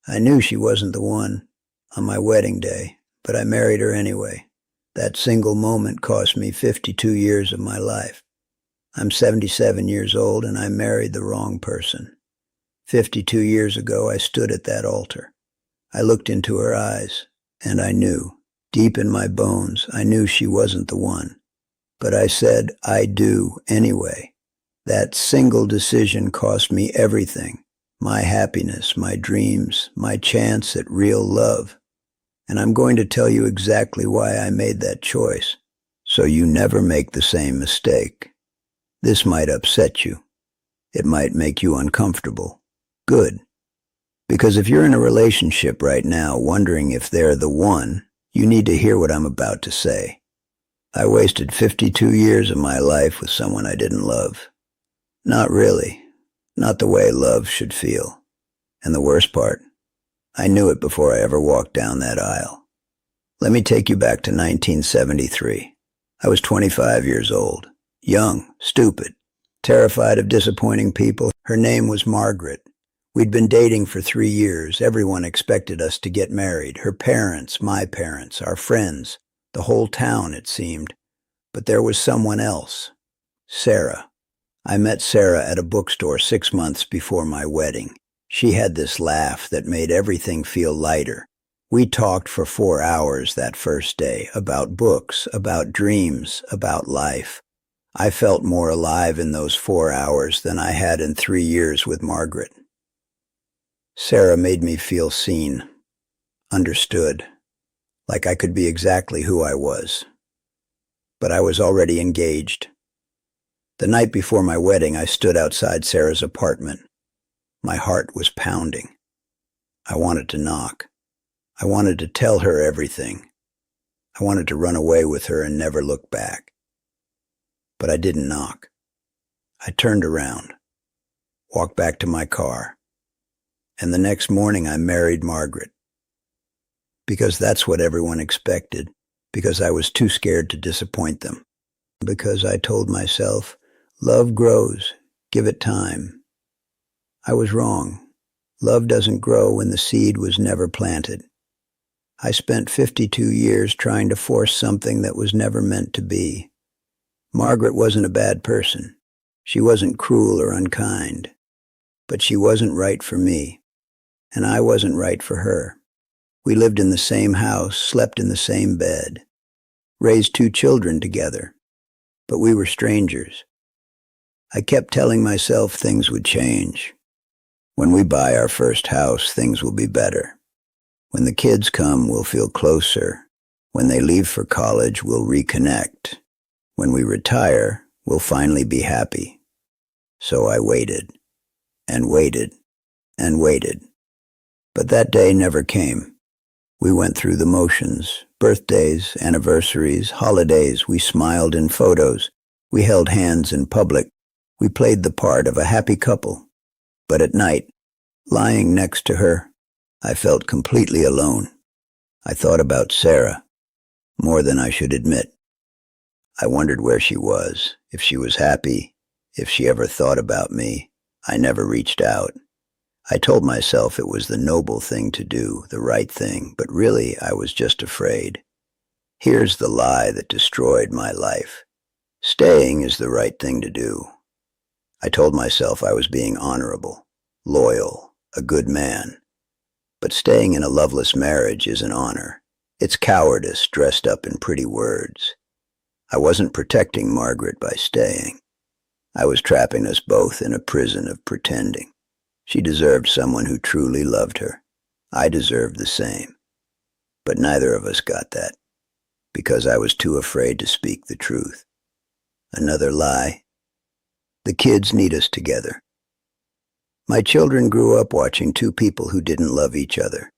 I knew she wasn't the one on my wedding day, but I married her anyway. That single moment cost me 52 years of my life. I'm 77 years old and I married the wrong person. 52 years ago, I stood at that altar. I looked into her eyes and I knew, deep in my bones, I knew she wasn't the one. But I said, I do anyway. That single decision cost me everything. My happiness, my dreams, my chance at real love. And I'm going to tell you exactly why I made that choice, so you never make the same mistake. This might upset you. It might make you uncomfortable. Good. Because if you're in a relationship right now wondering if they're the one, you need to hear what I'm about to say. I wasted 52 years of my life with someone I didn't love. Not really. Not the way love should feel. And the worst part, I knew it before I ever walked down that aisle. Let me take you back to 1973. I was 25 years old, young, stupid, terrified of disappointing people. Her name was Margaret. We'd been dating for 3 years. Everyone expected us to get married. Her parents, my parents, our friends, the whole town, it seemed. But there was someone else. Sarah. I met Sarah at a bookstore 6 months before my wedding. She had this laugh that made everything feel lighter. We talked for 4 hours that first day about books, about dreams, about life. I felt more alive in those 4 hours than I had in 3 years with Margaret. Sarah made me feel seen, understood, like I could be exactly who I was. But I was already engaged. The night before my wedding, I stood outside Sarah's apartment. My heart was pounding. I wanted to knock. I wanted to tell her everything. I wanted to run away with her and never look back. But I didn't knock. I turned around, walked back to my car, and the next morning I married Margaret. Because that's what everyone expected, because I was too scared to disappoint them, because I told myself, love grows, give it time. I was wrong. Love doesn't grow when the seed was never planted. I spent 52 years trying to force something that was never meant to be. Margaret wasn't a bad person. She wasn't cruel or unkind. But she wasn't right for me, and I wasn't right for her. We lived in the same house, slept in the same bed, raised 2 children together, but we were strangers. I kept telling myself things would change. When we buy our first house, things will be better. When the kids come, we'll feel closer. When they leave for college, we'll reconnect. When we retire, we'll finally be happy. So I waited, and waited, and waited. But that day never came. We went through the motions, birthdays, anniversaries, holidays. We smiled in photos. We held hands in public. We played the part of a happy couple. But at night, lying next to her, I felt completely alone. I thought about Sarah, more than I should admit. I wondered where she was, if she was happy, if she ever thought about me. I never reached out. I told myself it was the noble thing to do, the right thing, but really I was just afraid. Here's the lie that destroyed my life. Staying is the right thing to do. I told myself I was being honorable, loyal, a good man. But staying in a loveless marriage isn't honor. It's cowardice dressed up in pretty words. I wasn't protecting Margaret by staying. I was trapping us both in a prison of pretending. She deserved someone who truly loved her. I deserved the same. But neither of us got that, because I was too afraid to speak the truth. Another lie. The kids need us together. My children grew up watching 2 people who didn't love each other.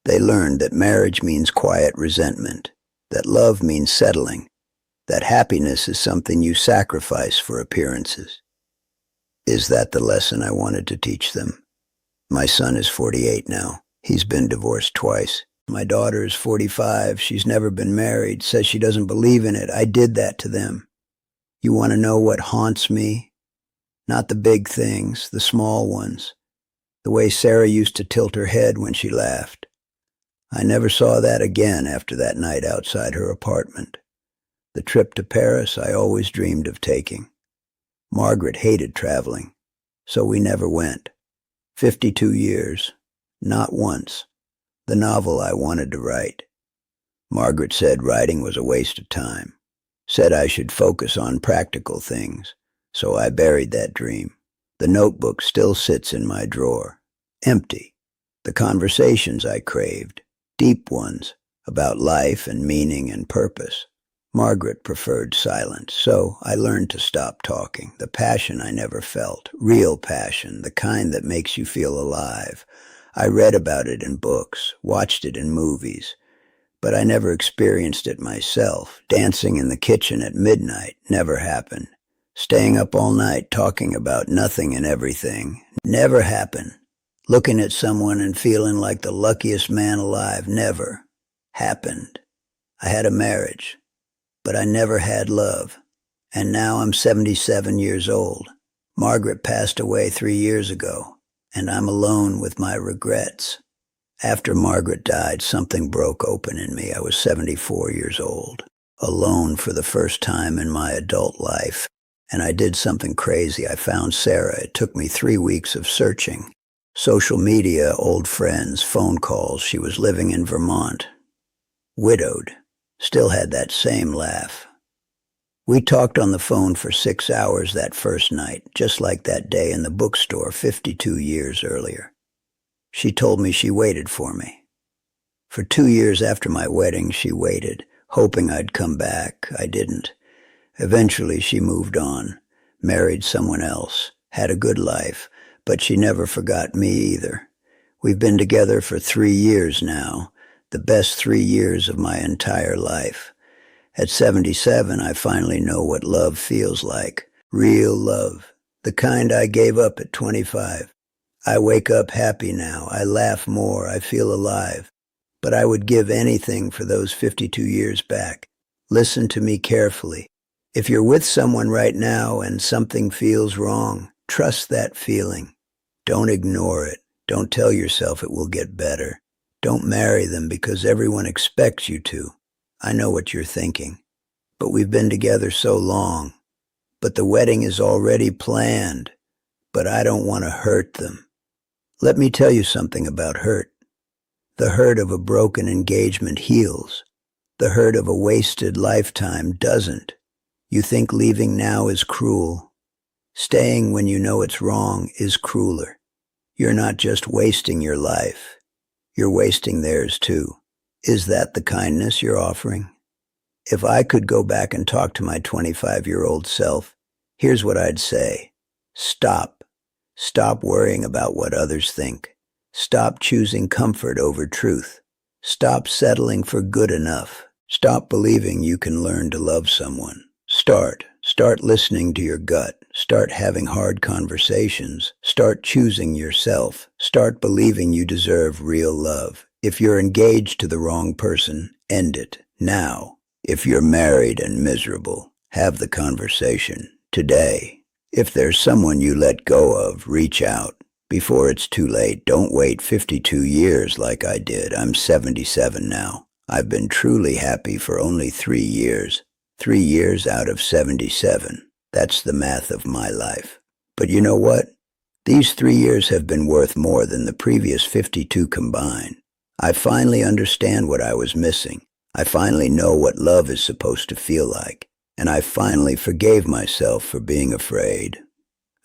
They learned that marriage means quiet resentment, that love means settling, that happiness is something you sacrifice for appearances. Is that the lesson I wanted to teach them? My son is 48 now. He's been divorced twice. My daughter is 45. She's never been married, says she doesn't believe in it. I did that to them. You want to know what haunts me? Not the big things, the small ones. The way Sarah used to tilt her head when she laughed. I never saw that again after that night outside her apartment. The trip to Paris I always dreamed of taking. Margaret hated traveling, so we never went. 52 years. Not once. The novel I wanted to write. Margaret said writing was a waste of time. Said I should focus on practical things, so I buried that dream. The notebook still sits in my drawer, empty. The conversations I craved, deep ones, about life and meaning and purpose. Margaret preferred silence, so I learned to stop talking. The passion I never felt, real passion, the kind that makes you feel alive. I read about it in books, watched it in movies, but I never experienced it myself. Dancing in the kitchen at midnight never happened. Staying up all night talking about nothing and everything never happened. Looking at someone and feeling like the luckiest man alive never happened. I had a marriage, but I never had love. And now I'm 77 years old. Margaret passed away 3 years ago, and I'm alone with my regrets. After Margaret died, something broke open in me. I was 74 years old, alone for the first time in my adult life. And I did something crazy. I found Sarah. It took me 3 weeks of searching. Social media, old friends, phone calls. She was living in Vermont. Widowed. Still had that same laugh. We talked on the phone for 6 hours that first night, just like that day in the bookstore 52 years earlier. She told me she waited for me. For 2 years after my wedding, she waited, hoping I'd come back. I didn't. Eventually, she moved on, married someone else, had a good life, but she never forgot me either. We've been together for 3 years now, the best 3 years of my entire life. At 77, I finally know what love feels like. Real love. The kind I gave up at 25. I wake up happy now. I laugh more. I feel alive. But I would give anything for those 52 years back. Listen to me carefully. If you're with someone right now and something feels wrong, trust that feeling. Don't ignore it. Don't tell yourself it will get better. Don't marry them because everyone expects you to. I know what you're thinking. But we've been together so long. But the wedding is already planned. But I don't want to hurt them. Let me tell you something about hurt. The hurt of a broken engagement heals. The hurt of a wasted lifetime doesn't. You think leaving now is cruel. Staying when you know it's wrong is crueler. You're not just wasting your life. You're wasting theirs too. Is that the kindness you're offering? If I could go back and talk to my 25-year-old self, here's what I'd say. Stop. Stop worrying about what others think. Stop choosing comfort over truth. Stop settling for good enough. Stop believing you can learn to love someone. Start listening to your gut. Start having hard conversations. Start choosing yourself. Start believing you deserve real love. If you're engaged to the wrong person, end it now. If you're married and miserable, have the conversation today. If there's someone you let go of, reach out before it's too late. Don't wait 52 years like I did. I'm 77 now. I've been truly happy for only 3 years. 3 years out of 77. That's the math of my life. But you know what? These 3 years have been worth more than the previous 52 combined. I finally understand what I was missing. I finally know what love is supposed to feel like. And I finally forgave myself for being afraid.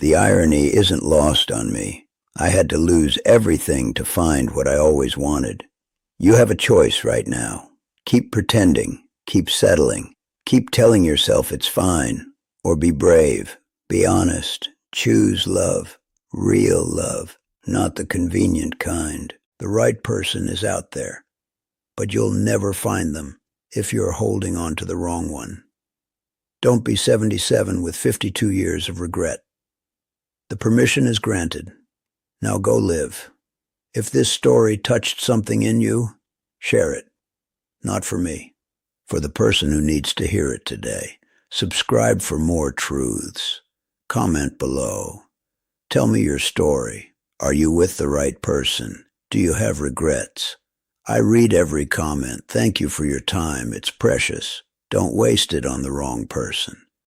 The irony isn't lost on me. I had to lose everything to find what I always wanted. You have a choice right now. Keep pretending, keep settling, keep telling yourself it's fine, or be brave, be honest, choose love, real love, not the convenient kind. The right person is out there, but you'll never find them if you're holding on to the wrong one. Don't be 77 with 52 years of regret. The permission is granted. Now go live. If this story touched something in you, share it. Not for me, for the person who needs to hear it today. Subscribe for more truths. Comment below. Tell me your story. Are you with the right person? Do you have regrets? I read every comment. Thank you for your time. It's precious. Don't waste it on the wrong person.